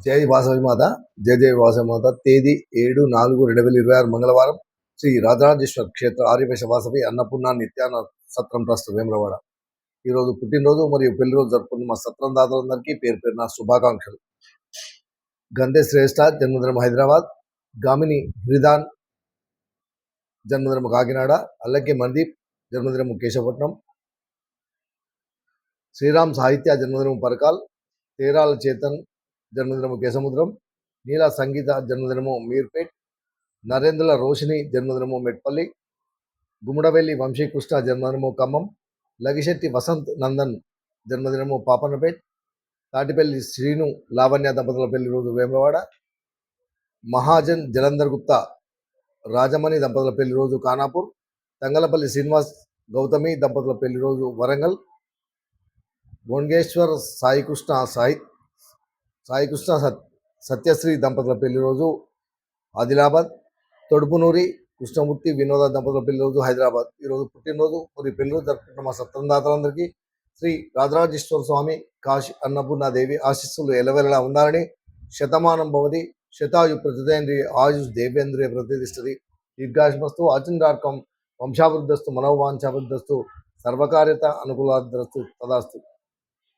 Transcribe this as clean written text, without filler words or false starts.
జై వాసవి మాత. జై జై వాసవి మాత. తేదీ 7/4/2026 మంగళవారం. శ్రీ రాజరాజేశ్వర క్షేత్ర ఆర్యవేశ వాసవి అన్నపూర్ణ నిత్యాన సత్రం ట్రస్ట్ వేములవాడ. ఈరోజు పుట్టినరోజు మరియు పెళ్లి రోజు జరుపుకున్న మా సత్రం దాతలందరికీ పేరు పేరు నా శుభాకాంక్షలు. గంధే శ్రేష్ఠ జన్మదినం హైదరాబాద్, గామిని హృదాన్ జన్మదినం కాకినాడ, అల్లకి మందీప్ జన్మదినం కేశవపట్నం, శ్రీరామ్ సాహిత్య జన్మదినం పరకాల్, తేరాల చేతన్ జన్మదినము కేసముద్రం, నీలా సంగీత జన్మదినము మీర్పేట్, నరేంద్ర రోషిని జన్మదినము మెట్పల్లి, గుమ్మడవెల్లి వంశీకృష్ణ జన్మదినము ఖమ్మం, లగిశెట్టి వసంత్ నందన్ జన్మదినము పాపన్నపేట్, తాటిపల్లి శ్రీను లావణ్య దంపతుల పెళ్లి రోజు వేములవాడ, మహాజన్ జలంధర్ గుప్తా రాజమణి దంపతుల పెళ్లి రోజు ఖానాపూర్, తంగలపల్లి శ్రీనివాస్ గౌతమి దంపతుల పెళ్లి రోజు వరంగల్, భువనేశ్వర్ సాయికృష్ణ సత్యశ్రీ దంపతుల పెళ్లి రోజు ఆదిలాబాద్, తొడుపునూరి కృష్ణమూర్తి వినోద దంపతుల పెళ్లి రోజు హైదరాబాద్. ఈరోజు పుట్టినరోజు మరియు పెళ్లి రోజు జరుపుకుంటున్న మా సత్రందాతలందరికీ శ్రీ రాజరాజేశ్వర స్వామి కాశీ అన్నపూర్ణాదేవి ఆశీస్సులు ఎలవెలలా ఉండాలని, శతమానం భవతి శతాయు ప్రతిదేంద్రియ ఆయుష్ దేవేంద్రియ ప్రతిష్టతి దీర్ఘాయుష్మస్తు ఆచండార్కం వంశాభివృద్ధస్తు మనోవాంఛాభివృద్ధస్తు సర్వకార్యత అనుకూలాద్రస్తు తదాస్తు.